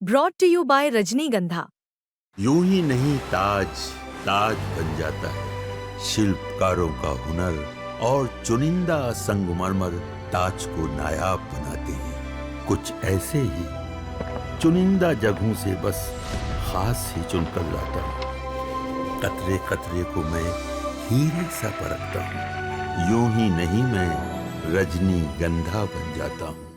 Brought to you bye रजनीगंधा। यूं ही नहीं ताज ताज बन जाता है। शिल्पकारों का हुनर और चुनिंदा संगमरमर ताज को नायाब बनाते हैं। कुछ ऐसे ही चुनिंदा जगहों से बस खास ही चुनकर लाता हूँ। कतरे कतरे को मैं हीरे सा परखता हूँ। यूं ही नहीं मैं रजनीगंधा बन जाता हूँ।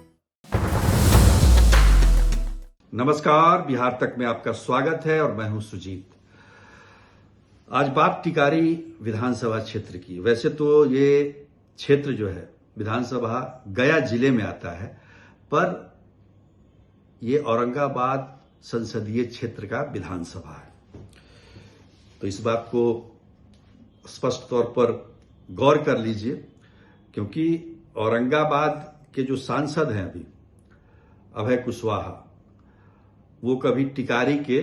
नमस्कार, बिहार तक में आपका स्वागत है और मैं हूं सुजीत। आज बात टिकारी विधानसभा क्षेत्र की। वैसे तो ये क्षेत्र जो है विधानसभा गया जिले में आता है, पर ये औरंगाबाद संसदीय क्षेत्र का विधानसभा है। तो इस बात को स्पष्ट तौर पर गौर कर लीजिए, क्योंकि औरंगाबाद के जो सांसद हैं अभी अभय कुशवाहा, वो कभी टिकारी के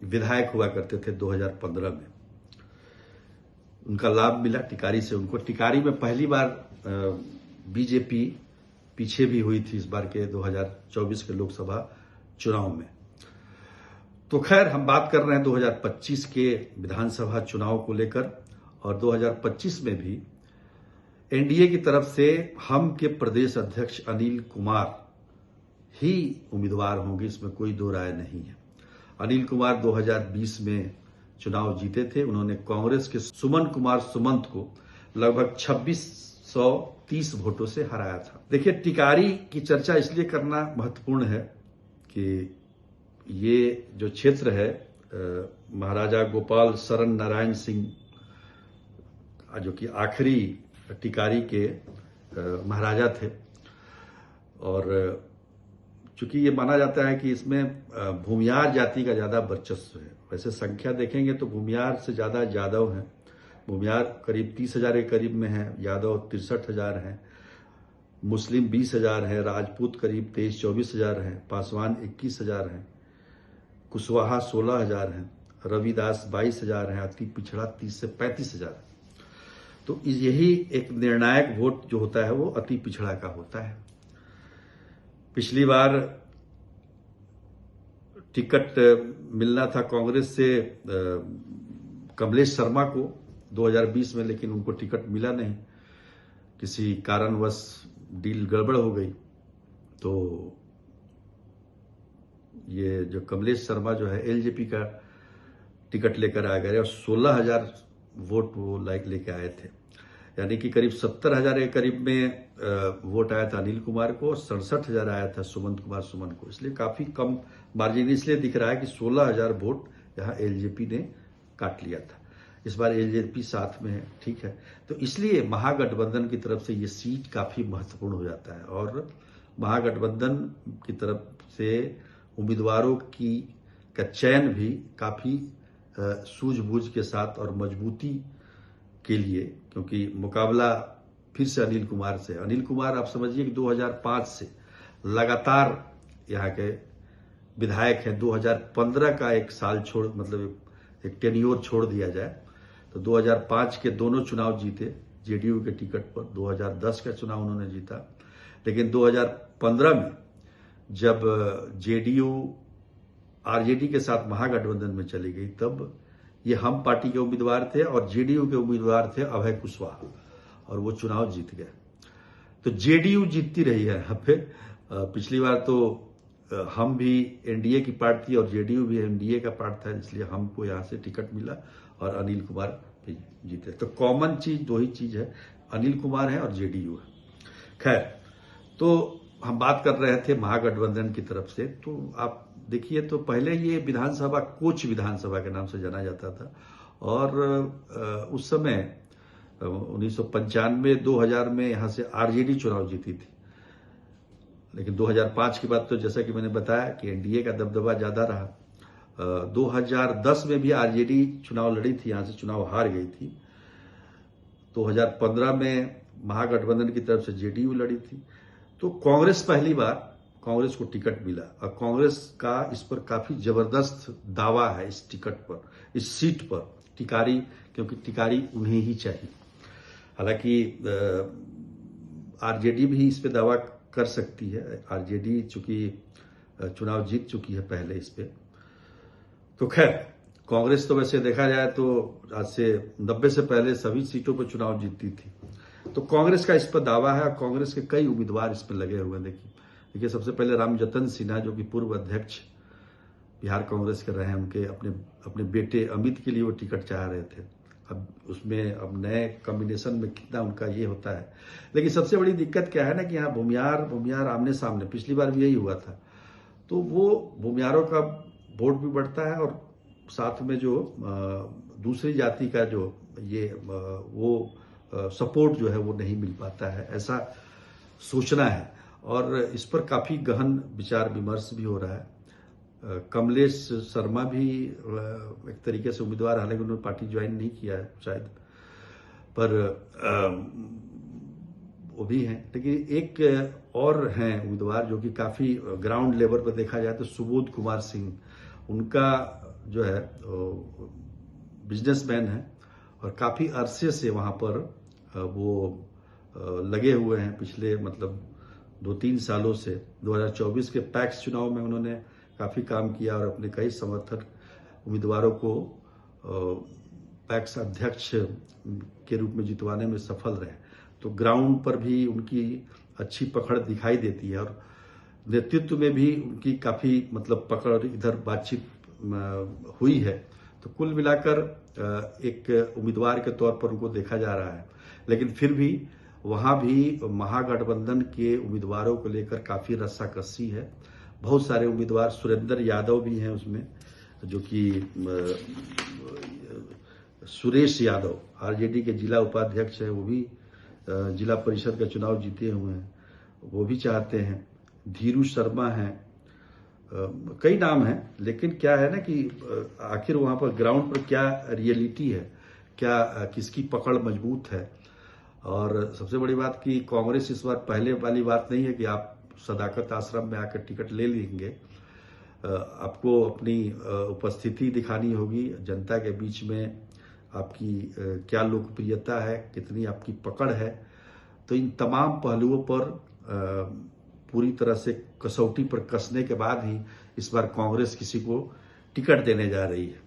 विधायक हुआ करते थे 2015 में। उनका लाभ मिला टिकारी से उनको। टिकारी में पहली बार बीजेपी पीछे भी हुई थी इस बार के 2024 के लोकसभा चुनाव में। तो खैर, हम बात कर रहे हैं 2025 के विधानसभा चुनाव को लेकर, और 2025 में भी एनडीए की तरफ से हम के प्रदेश अध्यक्ष अनिल कुमार ही उम्मीदवार होंगे, इसमें कोई दो राय नहीं है। अनिल कुमार 2020 में चुनाव जीते थे। उन्होंने कांग्रेस के सुमन कुमार सुमंत को लगभग 2630 वोटों से हराया था। देखिए, टिकारी की चर्चा इसलिए करना महत्वपूर्ण है कि ये जो क्षेत्र है महाराजा गोपाल शरण नारायण सिंह, जो कि आखिरी टिकारी के महाराजा थे, और चूंकि ये माना जाता है कि इसमें भूमियार जाति का ज्यादा वर्चस्व है। वैसे संख्या देखेंगे तो भूमियार से ज्यादा यादव हैं। भूमियार करीब 30,000 के करीब में है, यादव 63,000 हैं, मुस्लिम 20,000 हैं, राजपूत करीब 23-24,000 हैं, पासवान 21,000 हैं, कुशवाहा 16,000 हैं, रविदास 22,000 हैं, अति पिछड़ा 30 से 35,000 है। तो यही एक निर्णायक वोट जो होता है वो अति पिछड़ा का होता है। पिछली बार टिकट मिलना था कांग्रेस से कमलेश शर्मा को 2020 में, लेकिन उनको टिकट मिला नहीं। किसी कारणवश डील गड़बड़ हो गई। तो ये जो कमलेश शर्मा जो है एलजेपी का टिकट लेकर आ गए और 16,000 वोट वो लेके आए थे। यानी कि करीब 70,000 के करीब में वोट आया था अनिल कुमार को, और 67,000 आया था सुमंत कुमार सुमन को। इसलिए काफी कम मार्जिन इसलिए दिख रहा है कि 16,000 वोट यहाँ एलजेपी ने काट लिया था। इस बार एलजेपी साथ में है, ठीक है। तो इसलिए महागठबंधन की तरफ से ये सीट काफी महत्वपूर्ण हो जाता है, और महागठबंधन की तरफ से उम्मीदवारों का चयन भी काफी सूझबूझ के साथ और मजबूती के लिए, क्योंकि मुकाबला फिर से अनिल कुमार से। अनिल कुमार आप समझिए कि 2005 से लगातार यहाँ के विधायक हैं। 2015 का एक साल छोड़, मतलब एक टेन्योर छोड़ दिया जाए तो 2005 के दोनों चुनाव जीते जेडीयू के टिकट पर। 2010 का चुनाव उन्होंने जीता, लेकिन 2015 में जब जेडीयू आरजेडी के साथ महागठबंधन में चली गई, तब ये हम पार्टी के उम्मीदवार थे और जेडीयू के उम्मीदवार थे अभय कुशवाहा, और वो चुनाव जीत गए। तो जेडीयू जीतती रही है यहाँ पे। पिछली बार तो हम भी एनडीए की पार्ट थी और जेडीयू भी एनडीए का पार्ट था, इसलिए हमको यहाँ से टिकट मिला और अनिल कुमार भी जीते। तो कॉमन चीज दो ही चीज है, अनिल कुमार है और जेडीयू है। खैर, तो हम बात कर रहे थे महागठबंधन की तरफ से। तो आप देखिए, तो पहले ये विधानसभा कोच विधानसभा के नाम से जाना जाता था, और उस समय 1995-2000 में यहां से आरजेडी चुनाव जीती थी। लेकिन 2005 के बाद तो जैसा कि मैंने बताया कि एनडीए का दबदबा ज्यादा रहा। 2010 में भी आरजेडी चुनाव लड़ी थी, यहां से चुनाव हार गई थी। 2015 में महागठबंधन की तरफ से जेडीयू लड़ी थी। तो कांग्रेस पहली बार कांग्रेस को टिकट मिला, और कांग्रेस का इस पर काफी जबरदस्त दावा है, इस टिकट पर, इस सीट पर टिकारी, क्योंकि टिकारी उन्हें ही चाहिए। हालांकि आरजेडी भी इस पे दावा कर सकती है। आरजेडी चूंकि चुनाव जीत चुकी है पहले इस पे। तो खैर, कांग्रेस तो वैसे देखा जाए तो आज से 90 से पहले सभी सीटों पर चुनाव जीतती थी। तो कांग्रेस का इस पर दावा है और कांग्रेस के कई उम्मीदवार इस पर लगे हुए हैं। देखिए सबसे पहले रामजतन सिन्हा, जो कि पूर्व अध्यक्ष बिहार कांग्रेस के रहे हैं, उनके अपने बेटे अमित के लिए वो टिकट चाह रहे थे। अब उसमें अब नए कॉम्बिनेशन में कितना उनका ये होता है। लेकिन सबसे बड़ी दिक्कत क्या है ना कि यहाँ भूमियार आमने सामने, पिछली बार भी यही हुआ था। तो वो भूमियारों का वोट भी बढ़ता है और साथ में जो दूसरी जाति का जो वो सपोर्ट जो है वो नहीं मिल पाता है, ऐसा सोचना है। और इस पर काफी गहन विचार विमर्श भी हो रहा है। कमलेश शर्मा भी एक तरीके से उम्मीदवार, हालांकि उन्होंने पार्टी ज्वाइन नहीं किया है शायद, पर वो भी हैं। लेकिन एक और हैं उम्मीदवार जो कि काफी ग्राउंड लेवल पर देखा जाए तो सुबोध कुमार सिंह, उनका जो है बिजनेसमैन है और काफी अरसे से वहां पर वो लगे हुए हैं। पिछले मतलब 2-3 सालों से 2024 के पैक्स चुनाव में उन्होंने काफी काम किया और अपने कई समर्थक उम्मीदवारों को पैक्स अध्यक्ष के रूप में जितवाने में सफल रहे। तो ग्राउंड पर भी उनकी अच्छी पकड़ दिखाई देती है और नेतृत्व में भी उनकी काफी मतलब पकड़, इधर बातचीत हुई है। तो कुल मिलाकर एक उम्मीदवार के तौर पर उनको देखा जा रहा है। लेकिन फिर भी वहां भी महागठबंधन के उम्मीदवारों को लेकर काफी रस्साकसी है। बहुत सारे उम्मीदवार, सुरेंद्र यादव भी हैं उसमें, जो कि सुरेश यादव आरजेडी के जिला उपाध्यक्ष है, वो भी जिला परिषद का चुनाव जीते हुए हैं, वो भी चाहते हैं। धीरू शर्मा हैं, कई नाम हैं। लेकिन क्या है ना कि आखिर वहां पर ग्राउंड पर क्या रियलिटी है, क्या किसकी पकड़ मजबूत है। और सबसे बड़ी बात कि कांग्रेस इस बार पहले वाली बात नहीं है कि आप सदाकत आश्रम में आकर टिकट ले लेंगे। आपको अपनी उपस्थिति दिखानी होगी जनता के बीच में, आपकी क्या लोकप्रियता है, कितनी आपकी पकड़ है। तो इन तमाम पहलुओं पर पूरी तरह से कसौटी पर कसने के बाद ही इस बार कांग्रेस किसी को टिकट देने जा रही है।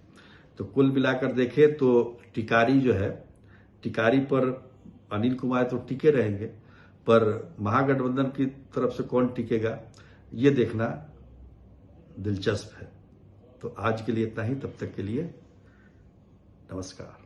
तो कुल मिलाकर देखें तो टिकारी जो है, टिकारी पर अनिल कुमार तो टिके रहेंगे, पर महागठबंधन की तरफ से कौन टिकेगा ये देखना दिलचस्प है। तो आज के लिए इतना ही, तब तक के लिए नमस्कार।